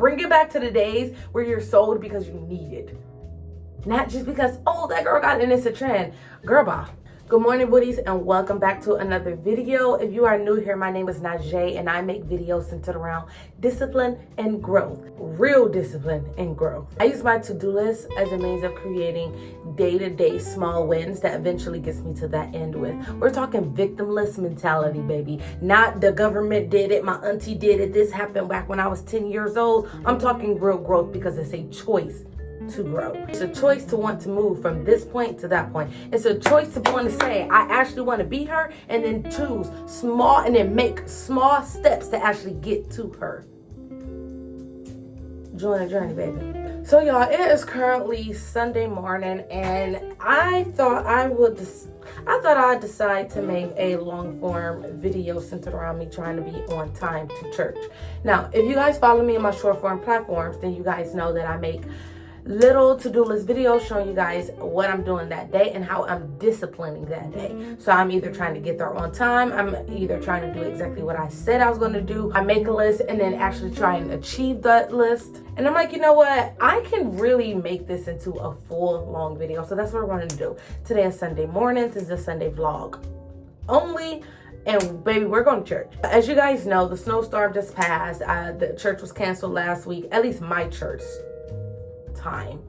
Bring it back to the days where you're sold because you need it. Not just because, oh, that girl got it and it's a trend. Girl, bye. Good morning, Woodies, and welcome back to another video. If you are new here, my name is Najee, and I make videos centered around discipline and growth. Real discipline and growth. I use my to-do list as a means of creating day-to-day small wins that eventually gets me to that end with. We're talking victimless mentality, baby. Not the government did it, my auntie did it, this happened back when I was 10 years old. I'm talking real growth because it's a choice to grow. It's a choice to want to move from this point to that point. It's a choice to want to say, I actually want to be her, and then choose small and then make small steps to actually get to her. Join the journey, baby. So y'all, it is currently Sunday morning, and I thought I'd decide to make a long form video centered around me trying to be on time to church. Now, if you guys follow me on my short form platforms, then you guys know that I make little to-do list videos showing you guys what I'm doing that day and how I'm disciplining that day. So I'm either trying to get there on time, I'm either trying to do exactly what I said I was going to do. I make a list and then actually try and achieve that list. And I'm like, you know what? I can really make this into a full long video. So that's what we're going to do. Today is Sunday morning. This is a Sunday vlog only. And baby, we're going to church. As you guys know, the snowstorm just passed. The church was canceled last week, at least my church time,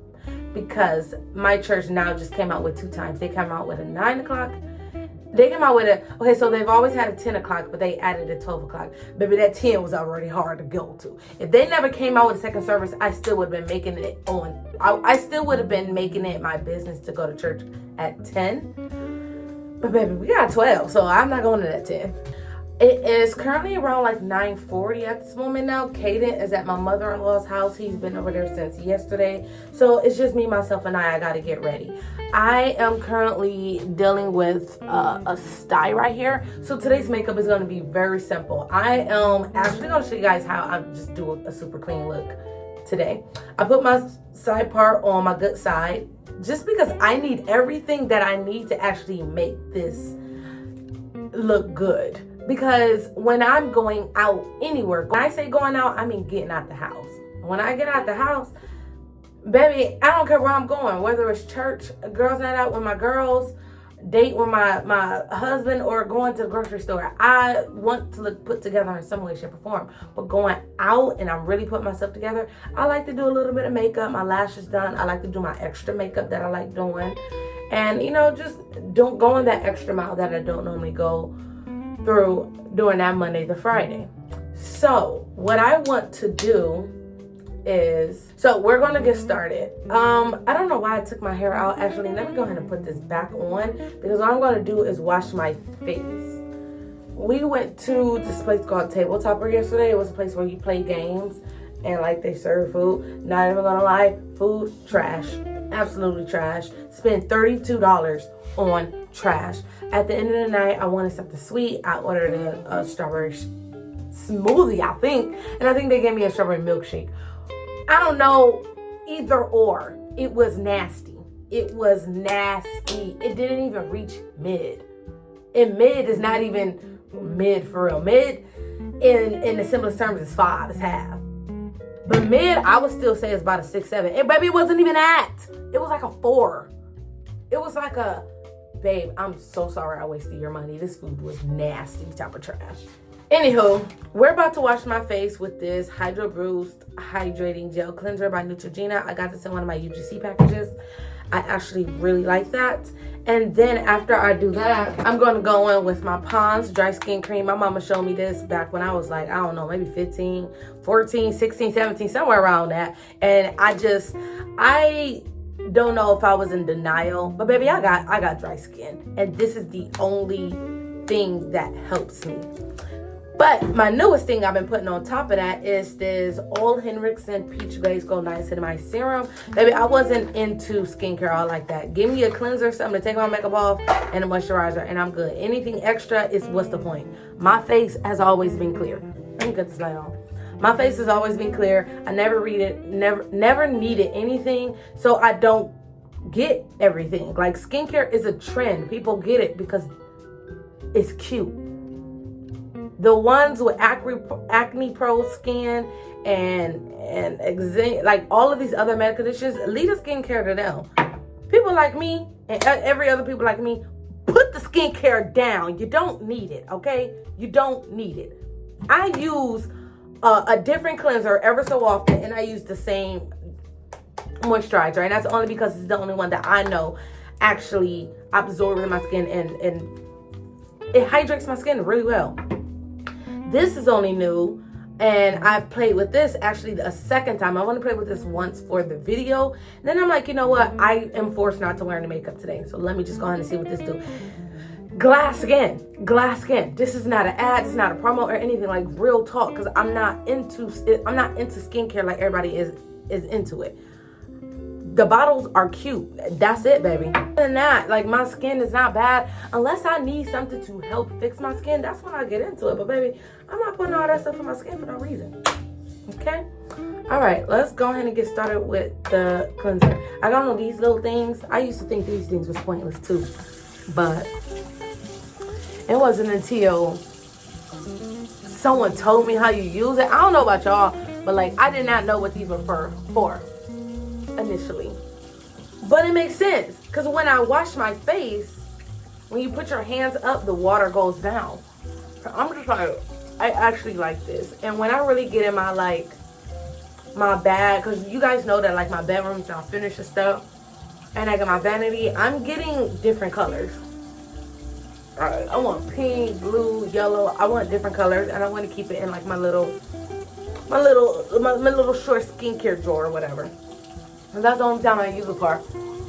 because my church now just came out with 2 times. They came out with a 9 o'clock. They came out with so they've always had a 10 o'clock, but they added a 12 o'clock. Baby, that 10 was already hard to go to. If they never came out with a second service, I still would have been making it I still would have been making it my business to go to church at 10. But baby, we got 12, so I'm not going to that 10. It is currently around like 9:40 at this moment now. Caden is at my mother-in-law's house. He's been over there since yesterday. So it's just me, myself, and I got to get ready. I am currently dealing with a sty right here. So today's makeup is going to be very simple. I am actually going to show you guys how I just do a super clean look today. I put my side part on my good side just because I need everything that I need to actually make this look good. Because when I'm going out anywhere, when I say going out, I mean getting out the house. When I get out the house, baby, I don't care where I'm going, whether it's church, a girls' night out with my girls, date with my husband, or going to the grocery store. I want to look put together in some way, shape, or form. But going out and I'm really putting myself together, I like to do a little bit of makeup, my lashes done. I like to do my extra makeup that I like doing. And, you know, just don't go in that extra mile that I don't normally go through doing that Monday to Friday. So what I want to do is, so we're going to get started. I don't know why I took my hair out. Actually, let me go ahead and put this back on, because what I'm going to do is wash my face. We went to this place called Tabletopper yesterday. It was a place where you play games and like they serve food. Not even gonna lie, food trash, absolutely trash. Spent $32 on trash. At the end of the night, I wanted something sweet. I ordered a strawberry smoothie, I think. And I think they gave me a strawberry milkshake. I don't know, either or. It was nasty. It was nasty. It didn't even reach mid. And mid is not even mid for real. Mid, in the simplest terms, is 5, it's half. But mid, I would still say it's about a 6, 7. And baby, it wasn't even that. It was like a 4. It was like a, babe, I'm so sorry I wasted your money. This food was nasty type of trash. Anywho, we're about to wash my face with this Hydro Boost Hydrating Gel Cleanser by Neutrogena. I got this in one of my UGC packages. I actually really like that. And then after I do that, I'm going to go in with my Pond's Dry Skin Cream. My mama showed me this back when I was like, I don't know, maybe 15, 14, 16, 17, somewhere around that. And I don't know if I was in denial, but baby, I got dry skin. And this is the only thing that helps me. But my newest thing I've been putting on top of that is this Ole Henriksen Peach Glaze Gold Niacinamide Serum. Baby, I wasn't into skincare all like that. Give me a cleanser, something to take my makeup off, and a moisturizer, and I'm good. Anything extra is what's the point? My face has always been clear. Let me get this light on. My face has always been clear. I never needed anything, so I don't get everything. Like, skincare is a trend. People get it because it's cute. The ones with acne prone skin and like all of these other medical conditions, leave the skincare to them. People like me and every other people like me, put the skincare down. You don't need it, okay? You don't need it. I use a different cleanser ever so often, and I use the same moisturizer, and that's only because it's the only one that I know actually absorbs in my skin and it hydrates my skin really well. This is only new, and I've played with this actually a second time. I want to play with this once for the video. Then I'm like, you know what? I am forced not to wear any makeup today, so let me just go ahead and see what this do. Glass skin. This is not an ad. It's not a promo or anything. Like, real talk, because I'm not into skincare like everybody is into it. The bottles are cute. That's it, baby. Other than that, like, my skin is not bad. Unless I need something to help fix my skin, that's when I get into it. But baby, I'm not putting all that stuff in my skin for no reason. Okay? All right, let's go ahead and get started with the cleanser. I don't know these little things. I used to think these things was pointless too. But it wasn't until someone told me how you use it. I don't know about y'all, but like, I did not know what these were for initially. But it makes sense, because when I wash my face, when you put your hands up, the water goes down. So I'm just like, I actually like this. And when I really get in my bag, because you guys know that like my bedroom's not finished and stuff, and I got my vanity, I'm getting different colors. I want pink, blue, yellow. I want different colors, and I want to keep it in like my little short skincare drawer or whatever. And that's the only time I use it for.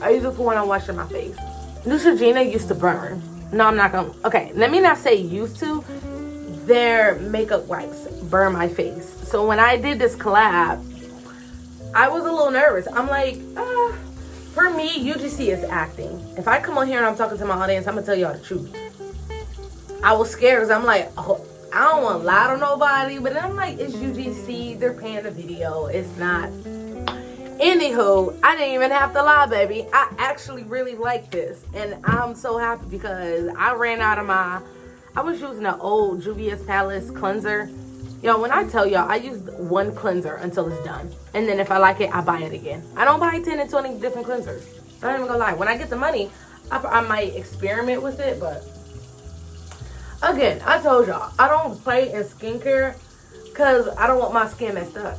I use it for when I'm washing my face. Neutrogena used to burn. No, I'm not gonna. Okay, let me not say used to. Their makeup wipes burn my face. So when I did this collab, I was a little nervous. I'm like, for me, UGC is acting. If I come on here and I'm talking to my audience, I'm gonna tell y'all the truth. I was scared because I'm like, oh, I don't want to lie to nobody, but then I'm like, it's UGC. They're paying the video. It's not. Anywho, I didn't even have to lie, baby. I actually really like this, and I'm so happy because I ran out of I was using an old Juvia's Palace cleanser. Yo, when I tell y'all, I use one cleanser until it's done, and then if I like it, I buy it again. I don't buy 10 and 20 different cleansers. I'm not even gonna lie. When I get the money, I might experiment with it, but again, I told y'all, I don't play in skincare because I don't want my skin messed up.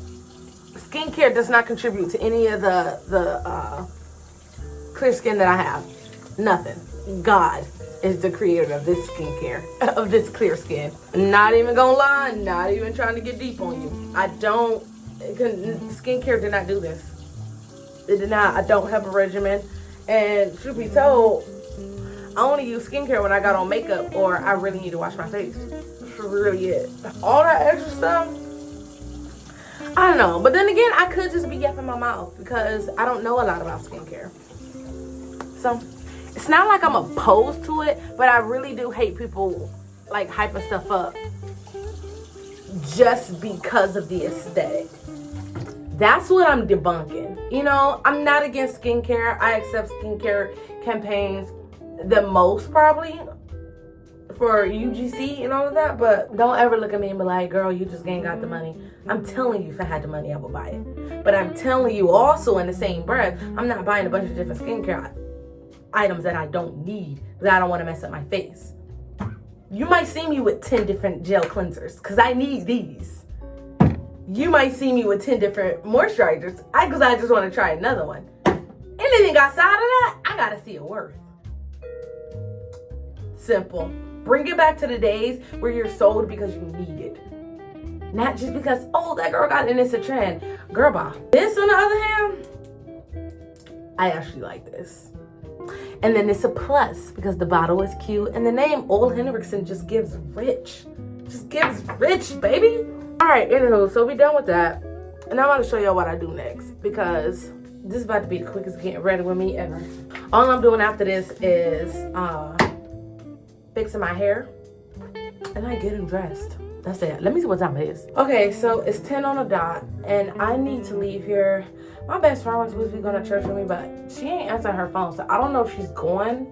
Skincare does not contribute to any of the clear skin that I have. Nothing. God is the creator of this skincare, of this clear skin. Not even gonna lie, not even trying to get deep on you. Skincare did not do this. It did not. I don't have a regimen. And truth be told, I only use skincare when I got on makeup or I really need to wash my face. That's really it. All that extra stuff, I don't know. But then again, I could just be yapping my mouth because I don't know a lot about skincare. So it's not like I'm opposed to it, but I really do hate people like hyping stuff up just because of the aesthetic. That's what I'm debunking. You know, I'm not against skincare. I accept skincare campaigns the most probably for UGC and all of that, but don't ever look at me and be like, girl, you just ain't got the money. I'm telling you, if I had the money, I would buy it. But I'm telling you also in the same breath, I'm not buying a bunch of different skincare items that I don't need because I don't want to mess up my face. You might see me with 10 different gel cleansers because I need these. You might see me with 10 different moisturizers because I just want to try another one. Anything outside of that, I got to see it worth. Simple. Bring it back to the days where you're sold because you need it. Not just because, oh, that girl got it and it's a trend. Girl, bye. This, on the other hand, I actually like this. And then it's a plus because the bottle is cute. And the name Ole Henriksen just gives rich. Just gives rich, baby. All right, anywho, so we done with that. And I'm going to show y'all what I do next because this is about to be the quickest getting ready with me ever. All I'm doing after this is fixing my hair and I get dressed. That's it. Let me see what time it is. Okay, so it's 10 on the dot and I need to leave here. My best friend was supposed to be going to church with me, but she ain't answering her phone, so I don't know if she's going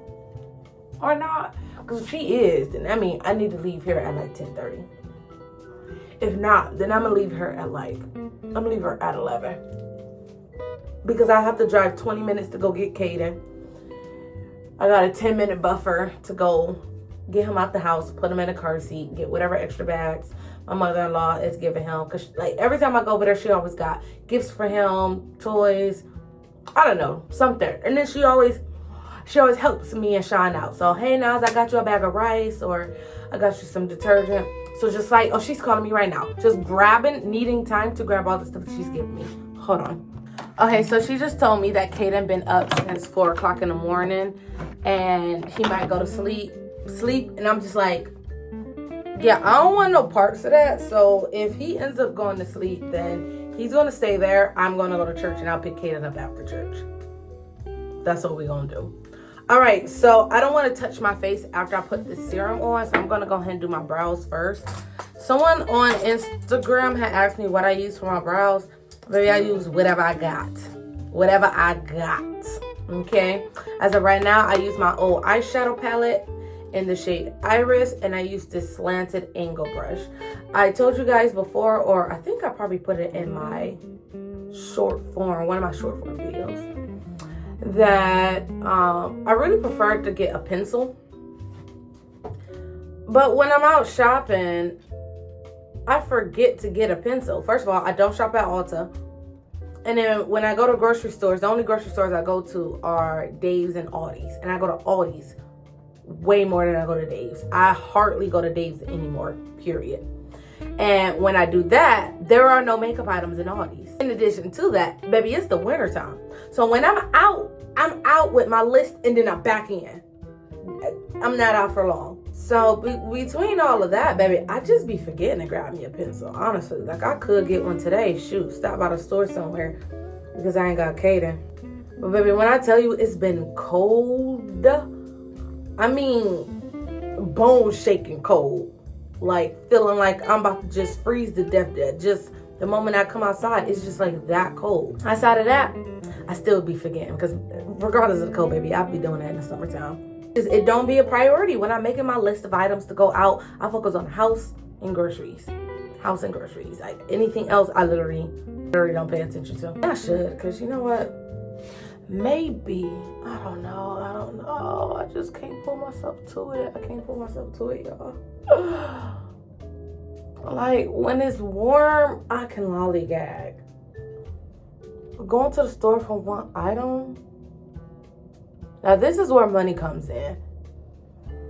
or not. Because if she is, then I mean, I need to leave here at like 10:30. If not, then I'm gonna leave her at 11. Because I have to drive 20 minutes to go get Caden. I got a 10-minute buffer to go get him out the house, put him in a car seat, get whatever extra bags my mother-in-law is giving him. Because like every time I go over there, she always got gifts for him, toys, I don't know, something. And then she always helps me and Sean out. So, hey, Naz, I got you a bag of rice, or I got you some detergent. So just like, oh, she's calling me right now. Just needing time to grab all the stuff that she's giving me. Hold on. Okay, so she just told me that Caden been up since 4 o'clock in the morning and he might go to sleep. And I'm just like, yeah, I don't want no parts of that. So if he ends up going to sleep, then he's going to stay there. I'm going to go to church and I'll pick Caden up after church. That's what we're going to do. All right, so I don't want to touch my face after I put the serum on. So I'm going to go ahead and do my brows first. Someone on Instagram had asked me what I use for my brows. Maybe I use whatever I got. Okay? As of right now, I use my old eyeshadow palette in the shade Iris, and I use this slanted angle brush. I told you guys before, or I think I probably put it in my one of my short form videos, that I really prefer to get a pencil. But when I'm out shopping, I forget to get a pencil. First of all, I don't shop at Ulta. And then when I go to grocery stores, the only grocery stores I go to are Dave's and Aldi's. And I go to Aldi's way more than I go to Dave's. I hardly go to Dave's anymore, period. And when I do that, there are no makeup items in Aldi's. In addition to that, baby, it's the winter time. So when I'm out with my list and then I'm back in. I'm not out for long. So between all of that, baby, I just be forgetting to grab me a pencil. Honestly, like I could get one today. Shoot, stop by the store somewhere because I ain't got Caden. But baby, when I tell you it's been cold, I mean bone shaking cold. Like feeling like I'm about to just freeze to death there. Just the moment I come outside, it's just like that cold. Outside of that, I still be forgetting because regardless of the cold, baby, I'll be doing that in the summertime. It don't be a priority. When I'm making my list of items to go out, I focus on house and groceries. Like anything else, I literally don't pay attention to. And I should, because you know what? Maybe, I don't know. I just can't pull myself to it. Y'all. Like, when it's warm, I can lollygag. Going to the store for one item. Now, this is where money comes in.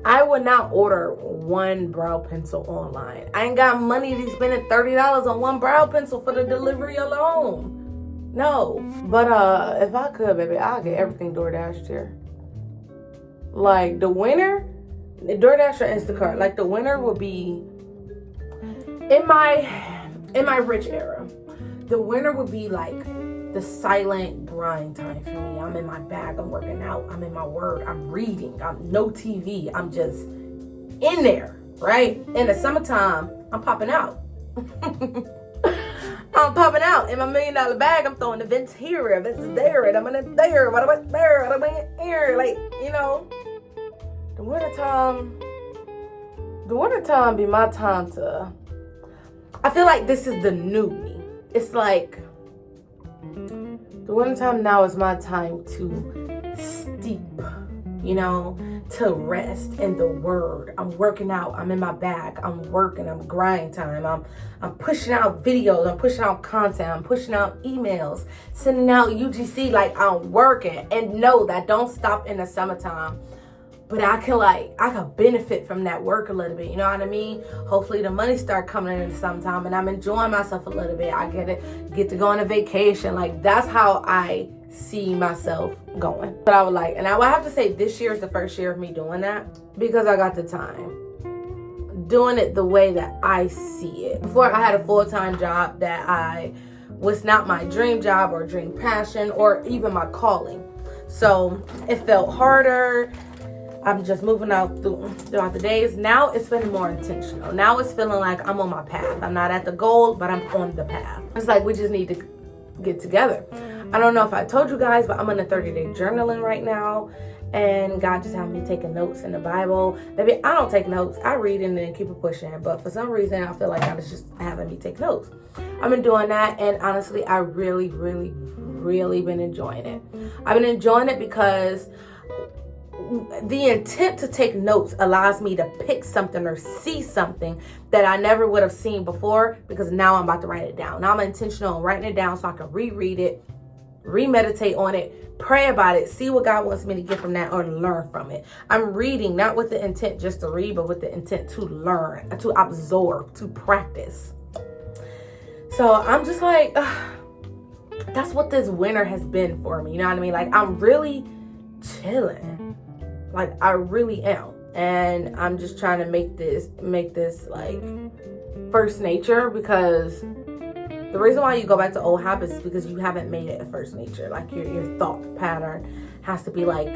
I would not order one brow pencil online. I ain't got money to spend $30 on one brow pencil for the delivery alone. No. But if I could, baby, I'll get everything DoorDashed here. Like, the winter, DoorDash or Instacart, like the winter will be, in my rich era, the winter would be like the silent grind time for me. I'm in my bag, I'm working out, I'm in my word, I'm reading, I'm no TV, I'm just in there, right? In the summertime, I'm popping out. I'm popping out in my $1 million bag. I'm throwing events here, events there, and I'm in it there, what about there, what about here, like, you know. The wintertime be my time to, I feel like this is the new me. It's like, the wintertime now is my time to steep, you know, to rest in the word. I'm working out. I'm in my bag. I'm working. I'm grind time. I'm pushing out videos. I'm pushing out content. I'm pushing out emails, sending out UGC. Like, I'm working. And no, that don't stop in the summertime. But I can benefit from that work a little bit. You know what I mean? Hopefully the money start coming in sometime and I'm enjoying myself a little bit. I get to go on a vacation. Like, that's how I see myself going. But I would like, and I would have to say this year is the first year of me doing that because I got the time. Doing it the way that I see it. Before, I had a full-time job that was not my dream job or dream passion or even my calling. So it felt harder. I'm just moving out throughout the days. Now it's feeling more intentional. Now it's feeling like I'm on my path. I'm not at the goal, but I'm on the path. It's like we just need to get together. I don't know if I told you guys, but I'm on a 30-day journaling right now. And God just had me taking notes in the Bible. Maybe I don't take notes. I read and then keep it pushing. But for some reason, I feel like God is just having me take notes. I've been doing that. And honestly, I really been enjoying it. I've been enjoying it because the intent to take notes allows me to pick something or see something that I never would have seen before, because now I'm about to write it down. Now I'm intentional on writing it down so I can reread it, remeditate on it, pray about it, see what God wants me to get from that or learn from it. I'm reading not with the intent just to read, but with the intent to learn, to absorb, to practice. So I'm just like, that's what this winter has been for me. You know what I mean? Like, I'm really chilling. Like, I really am. And I'm just trying to make this like first nature, because the reason why you go back to old habits is because you haven't made it a first nature. Like, your thought pattern has to be like,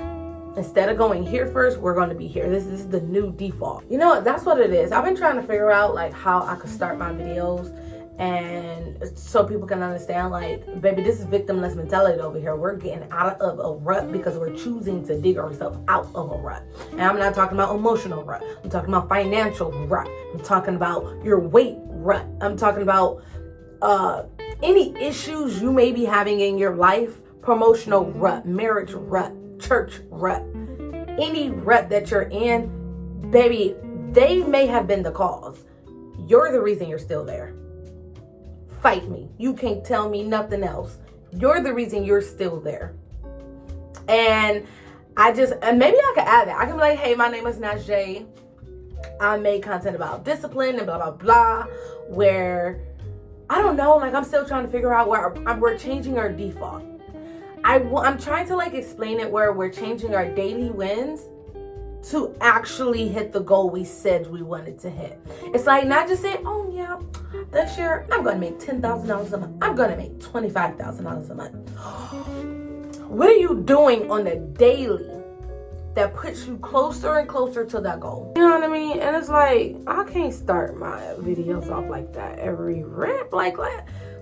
instead of going here first, we're going to be here. This is the new default. You know, that's what it is. I've been trying to figure out like how I could start my videos, and so people can understand, like, baby, this is victimless mentality over here. We're getting out of a rut because we're choosing to dig ourselves out of a rut. And I'm not talking about emotional rut. I'm talking about financial rut. I'm talking about your weight rut. I'm talking about any issues you may be having in your life, promotional rut, marriage rut, church rut, any rut that you're in, baby, they may have been the cause. You're the reason you're still there. Fight me. You can't tell me nothing else. You're the reason you're still there. And maybe I could add that. I can be like, hey, my name is Najee. I make content about discipline and blah, blah, blah, where, I don't know, like, I'm still trying to figure out where we're changing our default. I'm trying to like explain it where we're changing our daily wins to actually hit the goal we said we wanted to hit. It's like not just saying, oh yeah, this year I'm going to make $10,000 a month. I'm going to make $25,000 a month. What are you doing on the daily that puts you closer and closer to that goal? You know what I mean? And it's like, I can't start my videos off like that every rip. Like,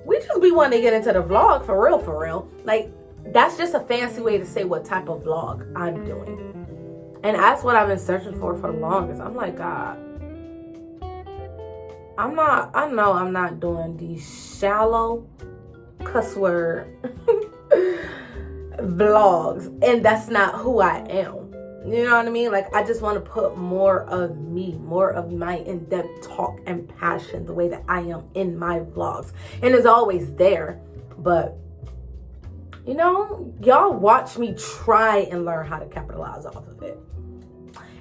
we just be wanting to get into the vlog for real. Like, that's just a fancy way to say what type of vlog I'm doing. And that's what I've been searching for the longest. I'm like, God, I know I'm not doing these shallow cuss word vlogs. And that's not who I am. You know what I mean? Like, I just want to put more of me, more of my in-depth talk and passion, the way that I am in my vlogs. And it's always there. But, you know, y'all watch me try and learn how to capitalize off of it.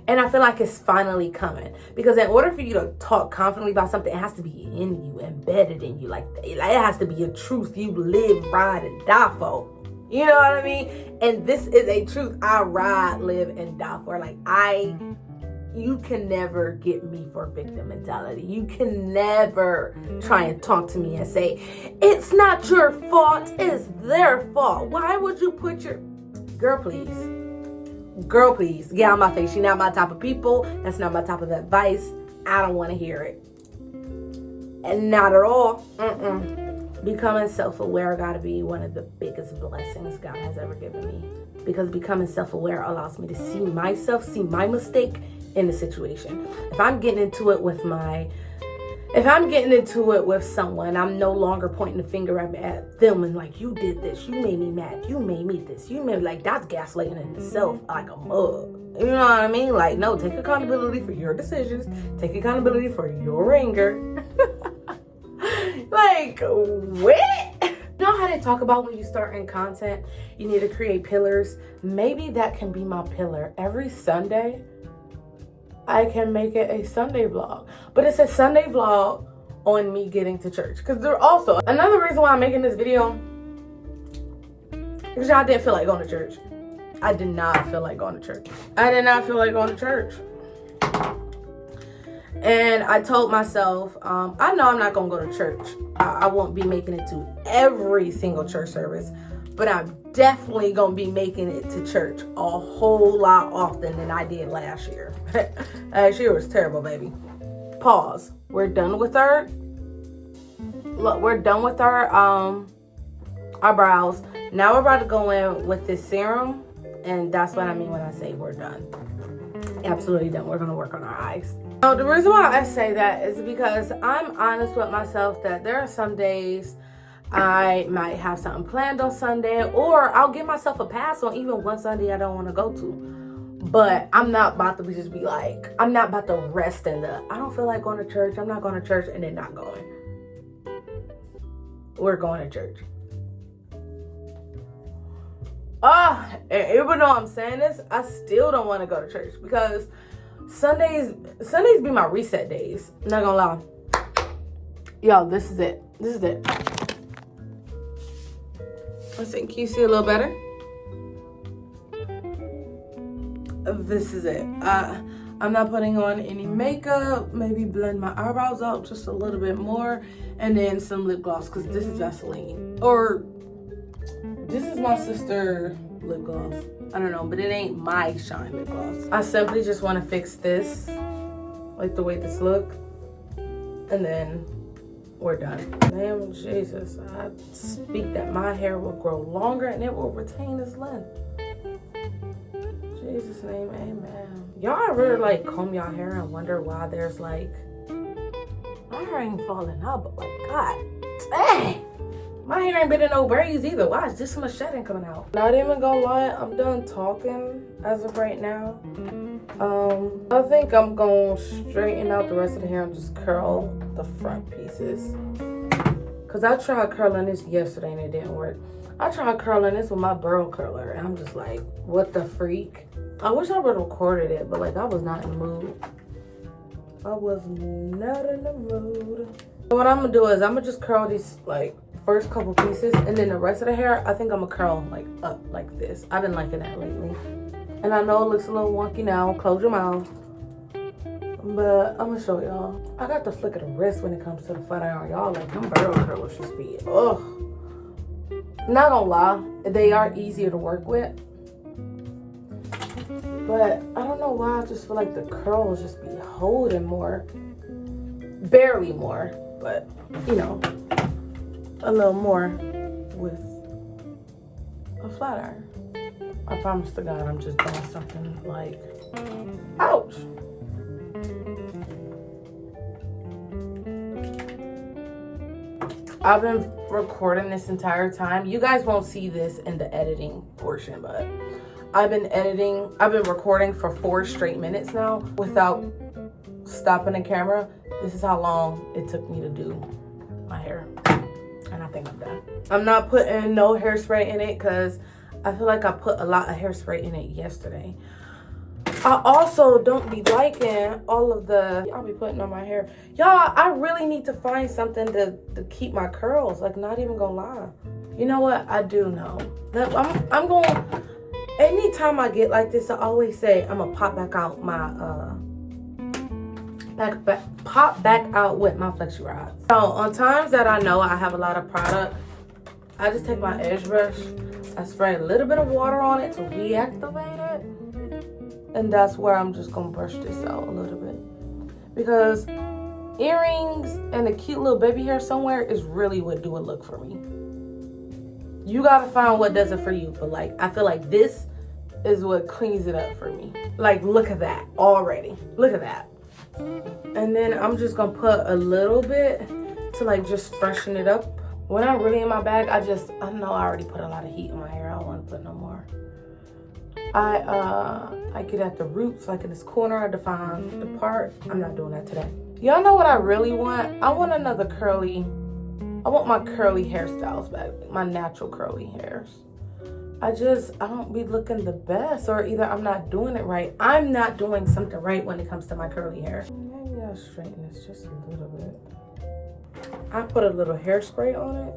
And I feel like it's finally coming. Because in order for you to talk confidently about something, it has to be in you, embedded in you. Like it has to be a truth you live, ride, and die for. You know what I mean? And this is a truth I ride, live, and die for. Like, you can never get me for victim mentality. You can never try and talk to me and say, it's not your fault, it's their fault. Why would you put your... Girl, please, get out my face. You're not my type of people. That's not my type of advice. I don't want to hear it. And not at all. Becoming self-aware gotta be one of the biggest blessings God has ever given me. Because becoming self-aware allows me to see myself, see my mistake in the situation. If I'm getting into it with someone, I'm no longer pointing the finger at them and like, you did this, you made me mad, you made me this, you made me, like, that's gaslighting in itself like a mug. You know what I mean? Like, no, take accountability for your decisions, take accountability for your anger. Like, what? You know how they talk about when you start in content, you need to create pillars? Maybe that can be my pillar. Every Sunday, I can make it a Sunday vlog. But it's a Sunday vlog on me getting to church. Because there also, another reason why I'm making this video is I didn't feel like going to church. I did not feel like going to church. And I told myself, I know I'm not going to go to church. I won't be making it to every single church service. But I'm definitely going to be making it to church a whole lot often than I did last year. Last year was terrible, baby. Pause. We're done with our brows. Now we're about to go in with this serum And that's what I mean when I say we're done. Absolutely done. We're going to work on our eyes. Now, the reason why I say that is because I'm honest with myself that there are some days I might have something planned on Sunday, or I'll give myself a pass on even one Sunday I don't want to go to. But I'm not about to just be like, I'm not about to rest in the, I don't feel like going to church. I'm not going to church, and then not going. We're going to church. Even though I'm saying this, I still don't want to go to church because Sundays be my reset days. Not gonna lie. Yo, this is it. This is it. Let's see. Can you see a little better? This is it. I'm not putting on any makeup. Maybe blend my eyebrows out just a little bit more, and then some lip gloss because this is Vaseline, or this is my sister lip gloss. I don't know, but it ain't my shine lip gloss. I simply just want to fix this, like the way this look, and then we're done. Damn, Jesus, I speak that my hair will grow longer and it will retain its length. Jesus' name, amen. Y'all ever like comb y'all hair and wonder why there's like, my hair ain't falling out, but like, God dang, my hair ain't been in no braids either. Why is this so much shedding coming out? Not even gonna lie, I'm done talking as of right now. I think I'm gonna straighten out the rest of the hair and just curl the front pieces. Cause I tried curling this yesterday and it didn't work. I tried curling this with my burl curler and I'm just like, what the freak? I wish I would have recorded it, but like I was not in the mood. I was not in the mood. So what I'm gonna do is I'm gonna just curl these like first couple pieces, and then the rest of the hair I think I'm gonna curl like up like this. I've been liking that lately. And I know it looks a little wonky now, close your mouth. But I'm gonna show y'all. I got the flick of the wrist when it comes to the flat iron. Y'all like them burl curlers just be, ugh. Not gonna lie, they are easier to work with. But I don't know why I just feel like the curls just be holding more. Barely more, but you know, a little more with a flat iron. I promise to God I'm just doing something like, ouch. I've been recording this entire time. You guys won't see this in the editing portion, but I've been recording for 4 straight minutes now without stopping the camera. This is how long it took me to do my hair. And I think I'm done. I'm not putting no hairspray in it because I feel like I put a lot of hairspray in it yesterday. I also don't be liking all of the I'll be putting on my hair. Y'all, I really need to find something to keep my curls. Like, not even gonna lie. You know what? I do know. That I'm going, anytime I get like this, I always say I'm gonna pop back out my pop back out with my flexi rods. So on times that I know I have a lot of product, I just take my edge brush, I spray a little bit of water on it to reactivate it, and that's where I'm just gonna brush this out a little bit, because earrings and a cute little baby hair somewhere is really what do a look for me. You gotta find what does it for you, but like I feel like this is what cleans it up for me. Like, look at that already. Look at that. And then I'm just gonna put a little bit to like just freshen it up. When I'm really in my bag, I know I already put a lot of heat in my hair. I don't want to put no more. I get at the roots, like in this corner, I define the part. I'm not doing that today. Y'all know what I really want? I want another curly, I want my curly hairstyles back, my natural curly hairs. I don't be looking the best, or either I'm not doing it right. I'm not doing something right when it comes to my curly hair. Maybe I'll straighten this just a little bit. I put a little hairspray on it.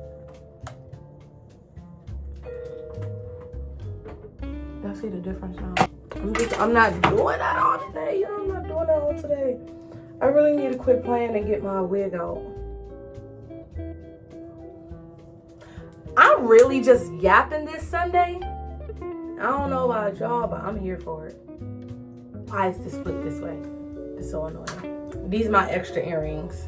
Y'all see the difference now? I'm not doing that all today. I'm not doing that all today. I really need to quit playing and get my wig out. I'm really just yapping this Sunday. I don't know about y'all, but I'm here for it. Why is this flipped this way? It's so annoying. These are my extra earrings.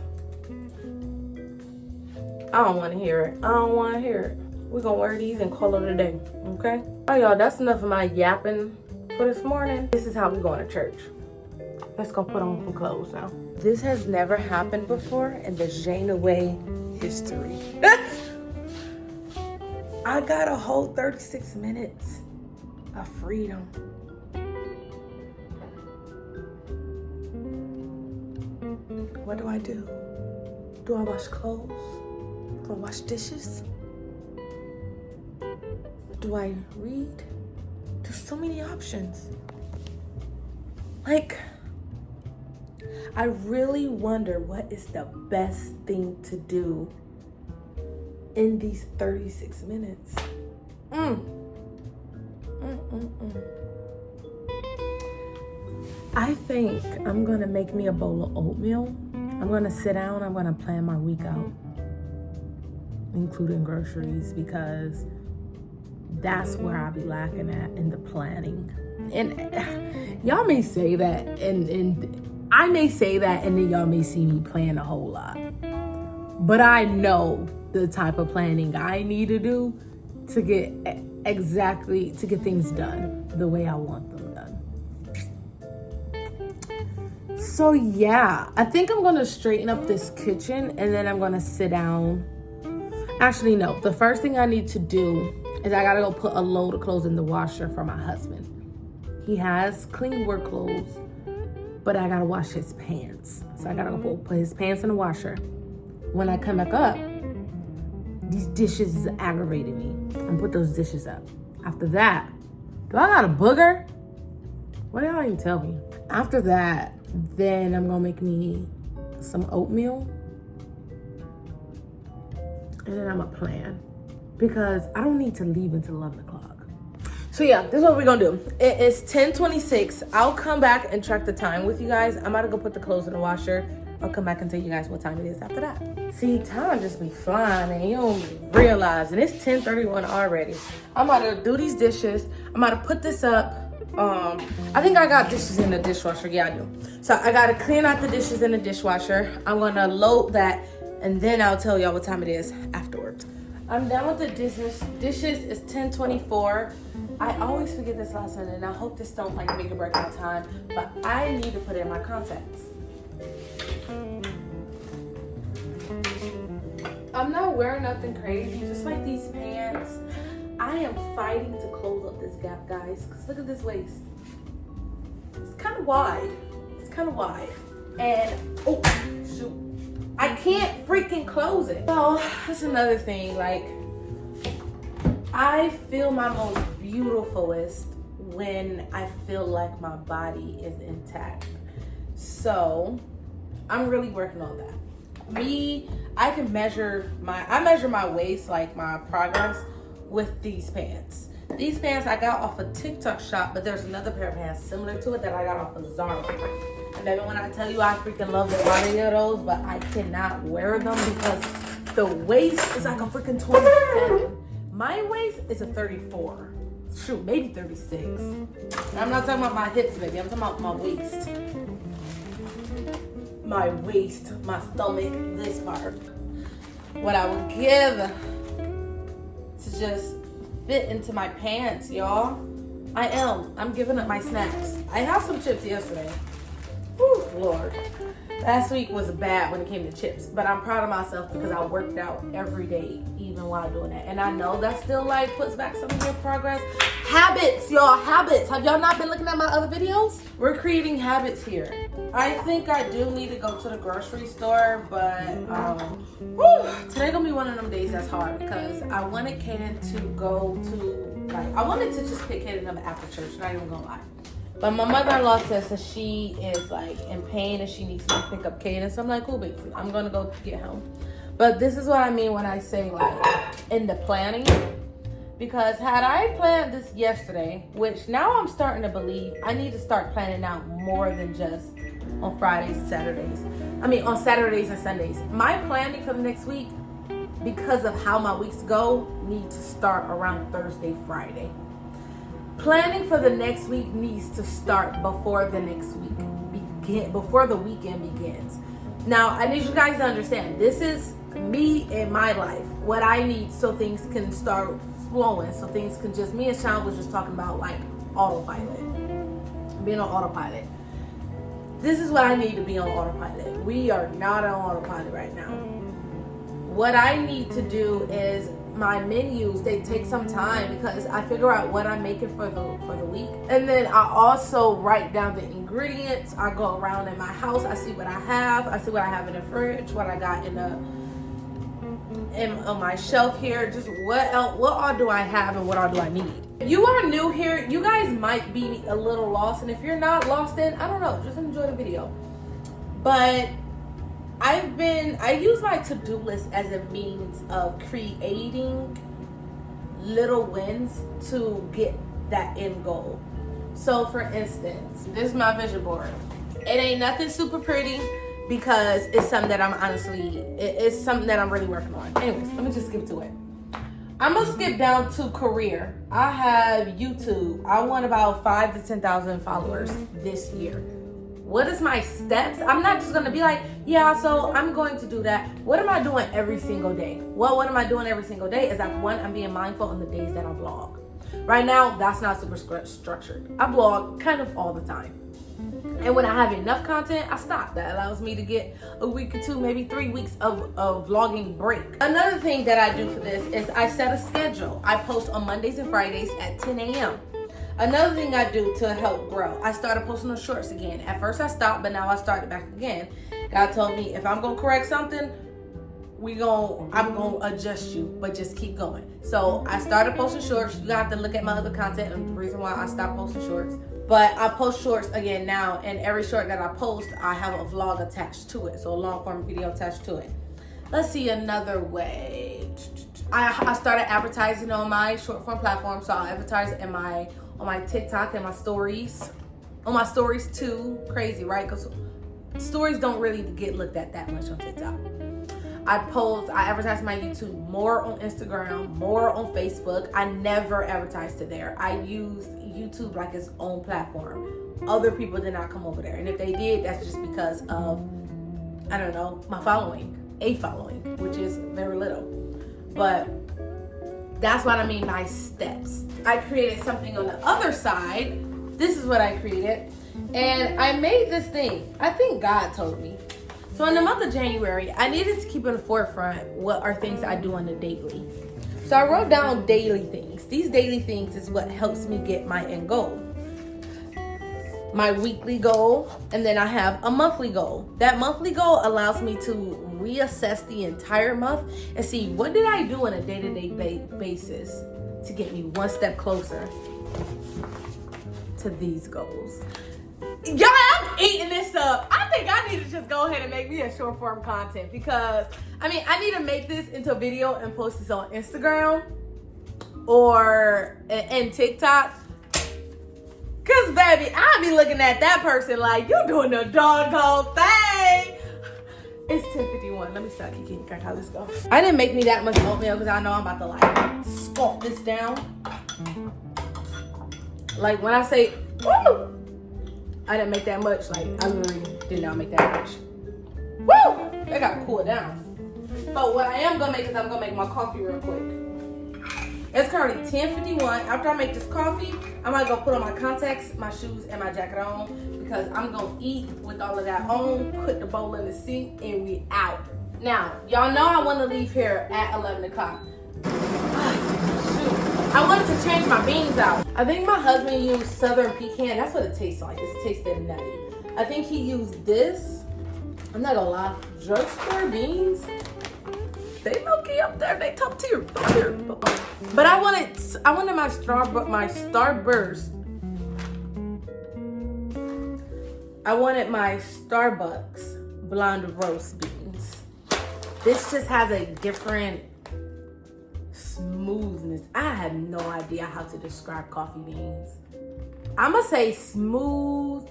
I don't want to hear it. I don't want to hear it. We're gonna wear these and call it a day, okay? All right, y'all, that's enough of my yapping for this morning. This is how we going to church. Let's go put on some clothes now. This has never happened before in the TheZenaWay history. I got a whole 36 minutes of freedom. What do I do? Do I wash clothes? Do I wash dishes? Do I read? There's so many options. Like, I really wonder what is the best thing to do in these 36 minutes. I think I'm gonna make me a bowl of oatmeal. I'm gonna sit down, I'm gonna plan my week out, including groceries, because that's where I be lacking at in the planning. And y'all may say that, and I may say that, and then y'all may see me plan a whole lot. But I know the type of planning I need to do to get things done the way I want them done. So yeah, I think I'm gonna straighten up this kitchen and then I'm gonna sit down. Actually, no, the first thing I need to do is I gotta go put a load of clothes in the washer for my husband. He has clean work clothes, but I gotta wash his pants. So I gotta go put his pants in the washer. When I come back up, these dishes is aggravating me. And put those dishes up. After that, do I got a booger? What did y'all even tell me? After that, then I'm gonna make me some oatmeal. And then I'm gonna plan. Because I don't need to leave until 11 o'clock. So yeah, this is what we're gonna do. It is 10:26. I'll come back and track the time with you guys. I'm about to go put the clothes in the washer. I'll come back and tell you guys what time it is after that. See, time just be flying and you don't realize. And it's 10:31 already. I'm about to do these dishes. I'm about to put this up. I think I got dishes in the dishwasher. Yeah, I do. So I gotta clean out the dishes in the dishwasher. I'm gonna load that and then I'll tell y'all what time it is afterwards. I'm done with the dishes. Dishes is 10:24. I always forget this last one and I hope this don't like make or break my time, but I need to put in my contacts. I'm not wearing nothing crazy, just like these pants. I am fighting to close up this gap, guys, because look at this waist. It's kind of wide. It's kind of wide. And, oh, shoot. I can't freaking close it. So, that's another thing. Like, I feel my most beautifulest when I feel like my body is intact. So, I'm really working on that. I can measure my waist, like my progress, with these pants. These pants I got off a TikTok shop, but there's another pair of pants similar to it that I got off of Zara. And baby, when I tell you I freaking love the quality of those, but I cannot wear them because the waist is like a freaking 27. My waist is a 34. Shoot, maybe 36. And I'm not talking about my hips, baby. I'm talking about my waist. My waist, my stomach, this part. What I would give to just fit into my pants, y'all. I'm giving up my snacks. I had some chips yesterday. Whew, Lord. Last week was bad when it came to chips, but I'm proud of myself because I worked out every day, even while doing that. And I know that still like puts back some of your progress. Habits, y'all, habits. Have y'all not been looking at my other videos? We're creating habits here. I think I do need to go to the grocery store, but today gonna be one of them days that's hard because I wanted Kaden to go to, I wanted to just pick Kaden up after church, not even gonna lie. But my mother-in-law says that she is like in pain and she needs me to pick up Kaden. So I'm like, cool, baby, I'm gonna go get home. But this is what I mean when I say like in the planning. Because had I planned this yesterday, which now I'm starting to believe I need to start planning out more than just on Fridays and Saturdays. On Saturdays and Sundays. My planning for the next week, because of how my weeks go, need to start around Thursday, Friday. Planning for the next week needs to start before the next week before the weekend begins. Now, I need you guys to understand, this is me in my life. what I need so things can start flowing, so things can just, me and Sean was just talking about like autopilot, being on autopilot. This is what I need to be on autopilot. We are not on autopilot right now. What I need to do is my menus, they take some time because I figure out what I'm making for the week. And then I also write down the ingredients. I go around in my house, I see what I have. I see what I have in the fridge, what I got on my shelf here. Just what all do I have and what all do I need? If you are new here, you guys might be a little lost. And if you're not lost, then I don't know, just enjoy the video. But I use my to-do list as a means of creating little wins to get that end goal. So for instance, this is my vision board. It ain't nothing super pretty because it's something that it's something that I'm really working on. Anyways, let me just skip to it. I'm gonna skip down to career. I have YouTube. I want about 5,000 to 10,000 followers this year. What is my steps? I'm not just gonna be like, yeah, so I'm going to do that. What am I doing every single day? Well, what am I doing every single day is that one, I'm being mindful on the days that I vlog. Right now, that's not super structured. I vlog kind of all the time. And when I have enough content, I stop. That allows me to get a week or two, maybe 3 weeks of vlogging break. Another thing that I do for this is I set a schedule. I post on Mondays and Fridays at 10 a.m. Another thing I do to help grow, I started posting on shorts again. At first I stopped, but now I started back again. God told me if I'm gonna correct something, I'm gonna adjust you, but just keep going. So I started posting shorts. You have to look at my other content and the reason why I stopped posting shorts. But I post shorts again now, and every short that I post, I have a vlog attached to it. So a long form video attached to it. Let's see another way. I started advertising on my short form platform. So I'll advertise on my TikTok and my stories. On my stories too. Crazy, right? Because stories don't really get looked at that much on TikTok. I advertise my YouTube more on Instagram, more on Facebook. I never advertise to there. I use YouTube like its own platform. Other people did not come over there. And if they did, that's just because of, I don't know, my following, which is very little. But that's what I mean by steps. I created something on the other side. This is what I created. And I made this thing. I think God told me. So in the month of January, I needed to keep in the forefront what are things I do on the daily. So I wrote down daily things. These daily things is what helps me get my end goal. My weekly goal, and then I have a monthly goal. That monthly goal allows me to reassess the entire month and see what did I do on a day-to-day basis to get me one step closer to these goals. Y'all, I'm eating this up. I think I need to just go ahead and make me a short form content because, I need to make this into a video and post this on Instagram and TikTok. Cause baby, I be looking at that person like, you doing the doggone thing. It's 10:51. Let me start kicking how this goes. I didn't make me that much oatmeal because I know I'm about to like sculpt this down. Like when I say, woo! I didn't make that much. Like I literally did not make that much. Woo! I gotta cool it down. But what I am gonna make is I'm gonna make my coffee real quick. It's currently 10:51. After I make this coffee, I'm gonna go put on my contacts, my shoes, and my jacket on because I'm gonna eat with all of that on, put the bowl in the sink, and we out. Now, y'all know I wanna leave here at 11 o'clock. I wanted to change my beans out. I think my husband used Southern Pecan. That's what it tastes like. It tasted nutty. I think he used this. I'm not gonna lie. Drugstore beans. They low-key up there. They top tier. But I wanted my Starburst. I wanted my Starbucks blonde roast beans. This just has a different smoothness. I have no idea how to describe coffee beans. I'm gonna say smooth.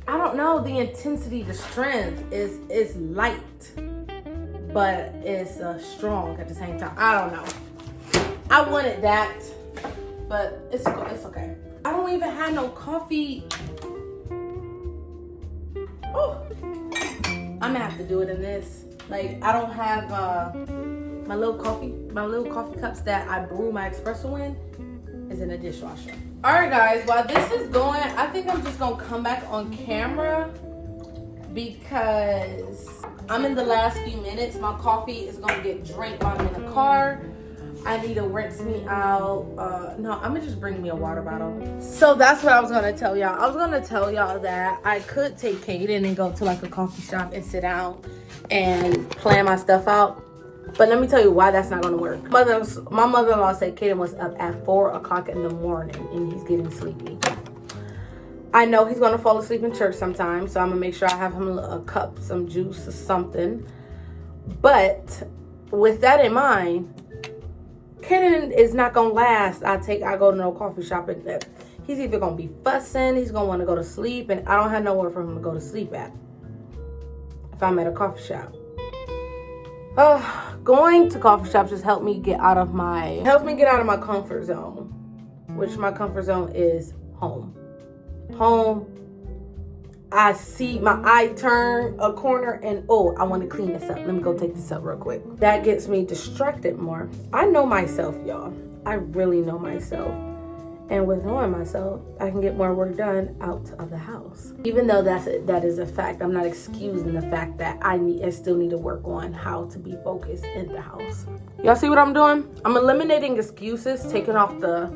I don't know, the intensity, the strength is light, but it's strong at the same time. I don't know. I wanted that, but it's okay. I don't even have no coffee. Oh, I'm gonna have to do it in this. Like, I don't have my little coffee cups that I brew my espresso in is in the dishwasher. All right, guys, while this is going, I think I'm just gonna come back on camera because I'm in the last few minutes. My coffee is gonna get drank while I'm in the car. I need to rinse me out. No, I'm gonna just bring me a water bottle. So that's what I was gonna tell y'all. I was gonna tell y'all that I could take Kaden and go to like a coffee shop and sit down and plan my stuff out. But let me tell you why that's not gonna work. My mother-in-law said Kaden was up at 4 o'clock in the morning and he's getting sleepy. I know he's gonna fall asleep in church sometime, so I'm gonna make sure I have him a cup, some juice or something. But with that in mind, Kaden is not gonna last. I go to no coffee shop and he's either gonna be fussing, he's gonna want to go to sleep, and I don't have nowhere for him to go to sleep at if I'm at a coffee shop. Going to coffee shops just helped me get out of my comfort zone, which my comfort zone is home. I see my eye turn a corner and I want to clean this up. Let me go take this up real quick. That gets me distracted more. I know myself, y'all. I really know myself. And with knowing myself, I can get more work done out of the house. Even though that is a fact, I'm not excusing the fact that I still need to work on how to be focused in the house. Y'all see what I'm doing? I'm eliminating excuses, taking off the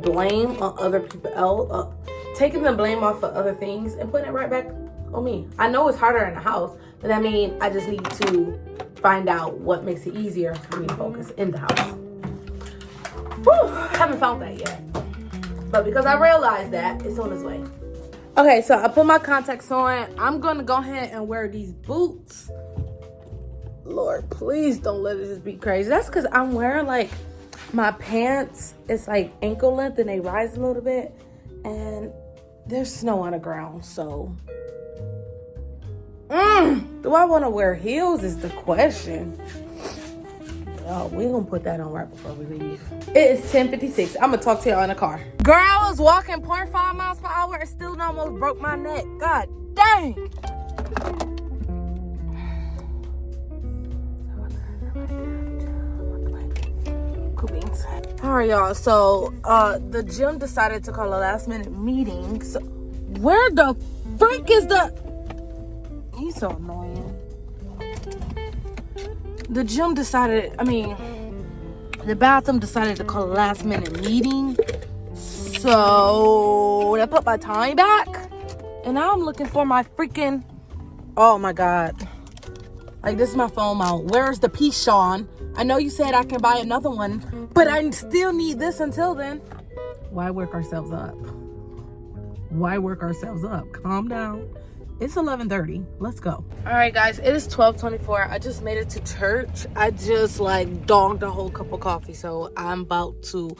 blame on other people, taking the blame off of other things and putting it right back on me. I know it's harder in the house, but I mean, I just need to find out what makes it easier for me to focus in the house. Whew, haven't found that yet. But because I realized that, it's on its way. Okay, so I put my contacts on. I'm going to go ahead and wear these boots. Lord, please don't let it just be crazy. That's because I'm wearing like my pants. It's like ankle length and they rise a little bit. And there's snow on the ground, so. Do I want to wear heels is the question. Oh, we're going to put that on right before we leave. It is 10:56. I'm going to talk to y'all in the car. Girl, I was walking 0.5 miles per hour and still almost broke my neck. God dang. All right, y'all. So, the gym decided to call a last-minute meeting. So, where the freak is He's so annoying. The gym decided, the bathroom decided to call a last-minute meeting. So, I put my time back. And now I'm looking for my freaking, oh my God. Like, this is my phone mount. Where's the piece, Sean? I know you said I can buy another one, but I still need this until then. Why work ourselves up? Calm down. It's 11:30. Let's go. All right, guys. It is 12:24. I just made it to church. I just dogged a whole cup of coffee, so I'm about to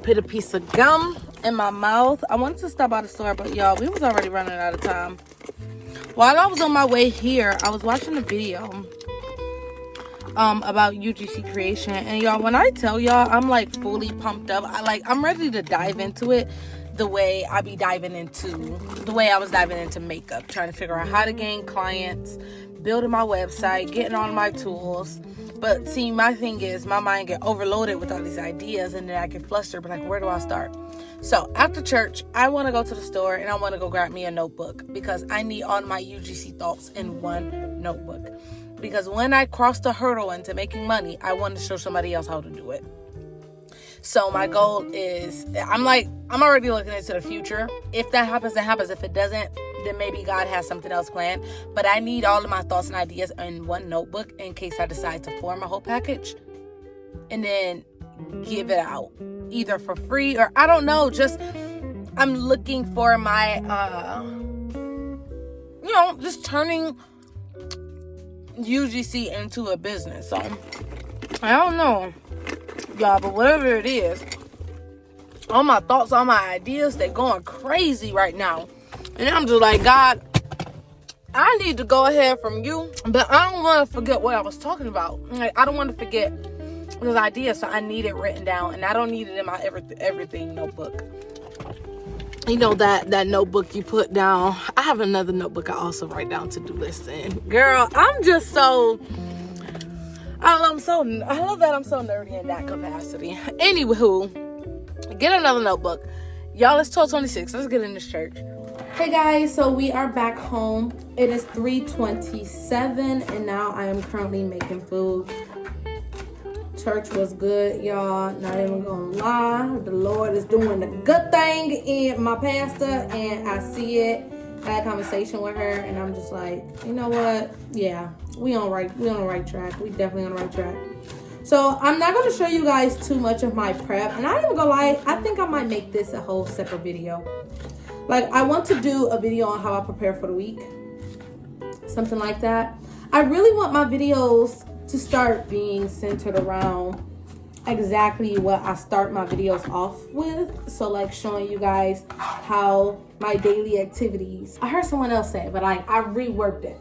put a piece of gum in my mouth. I wanted to stop by the store, but y'all, we was already running out of time. While I was on my way here, I was watching a video about UGC creation, and y'all, when I tell y'all I'm fully pumped up, I'm ready to dive into it the way I was diving into makeup, trying to figure out how to gain clients, building my website, getting all my tools. But see, my thing is my mind get overloaded with all these ideas and then I get flustered, but where do I start? So after church, I want to go to the store and I want to go grab me a notebook because I need all my UGC thoughts in one notebook. Because when I cross the hurdle into making money, I want to show somebody else how to do it. So my goal is, I'm already looking into the future. If that happens, that happens. If it doesn't, then maybe God has something else planned. But I need all of my thoughts and ideas in one notebook in case I decide to form a whole package and then give it out either for free or I don't know. Just I'm looking for my, just turning UGC into a business. So I don't know, y'all, but whatever it is, all my thoughts, all my ideas, they're going crazy right now. And I'm just like, God, I need to go ahead from you, but I don't want to forget what I was talking about. I don't want to forget those ideas, so I need it written down, and I don't need it in my everything notebook. you know, that notebook you put down. I have another notebook I also write down to-do lists in. Girl, I'm just so, I love that I'm so nerdy in that capacity. Anywho, get another notebook. Y'all, it's 12:26. Let's get in this church. Hey guys, so we are back home. It is 3:27 and now I am currently making food. Church was good, y'all. Not even gonna lie. The Lord is doing the good thing in my pastor, and I see it. I had a conversation with her, and I'm just like, you know what? Yeah, we on the right track. We definitely on the right track. So I'm not gonna show you guys too much of my prep, and I ain't even gonna lie. I think I might make this a whole separate video. Like, I want to do a video on how I prepare for the week, something like that. I really want my videos to start being centered around exactly what I start my videos off with. So like showing you guys how my daily activities. I heard someone else say it, but I reworked it.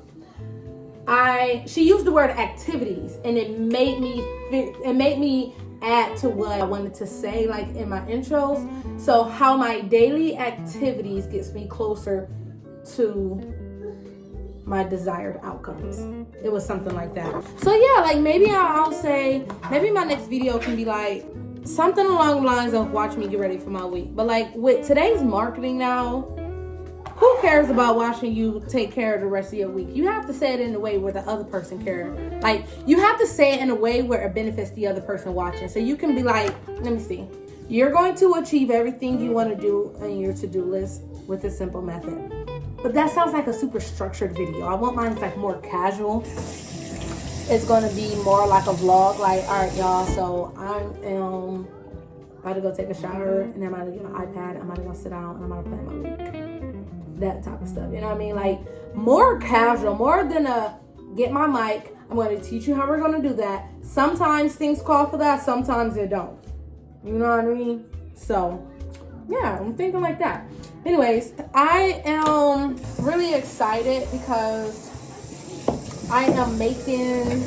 She used the word activities, and it made me add to what I wanted to say, like in my intros. So how my daily activities gets me closer to my desired outcomes. It was something like that. So yeah, like maybe I'll say, maybe my next video can be like something along the lines of watch me get ready for my week. But like with today's marketing now, who cares about watching you take care of the rest of your week? You have to say it in a way where the other person cares. Like, you have to say it in a way where it benefits the other person watching. So you can be like, let me see. You're going to achieve everything you want to do on your to-do list with a simple method. But that sounds like a super structured video. I want mine like more casual. It's going to be more like a vlog. Like, all right, y'all. So I'm about to go take a shower, and then I'm about to get my iPad. I'm about to go sit down, and I'm about to plan my week. That type of stuff, you know what I mean? Like, more casual, more than a get my mic. I'm going to teach you how we're going to do that. Sometimes things call for that, sometimes they don't. You know what I mean? So, yeah, I'm thinking like that. Anyways, I am really excited because I am making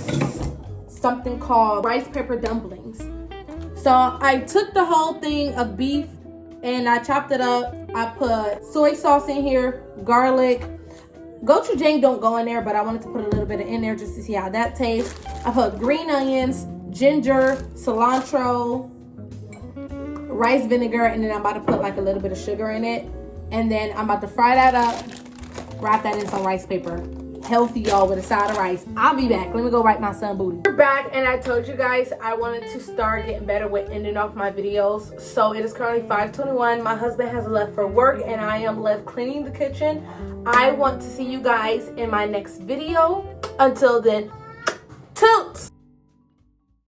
something called rice paper dumplings. So I took the whole thing of beef and I chopped it up. I put soy sauce in here, garlic. Gochujang don't go in there, but I wanted to put a little bit in there just to see how that tastes. I put green onions, ginger, cilantro, rice vinegar, and then I'm about to put like a little bit of sugar in it. And then I'm about to fry that up, wrap that in some rice paper. Healthy, y'all, with a side of rice. I'll be back. Let me go wipe my son booty. We're back, and I told you guys I wanted to start getting better with ending off my videos. So it is currently 5:21. My husband has left for work, and I am left cleaning the kitchen. I want to see you guys in my next video. Until then, toots!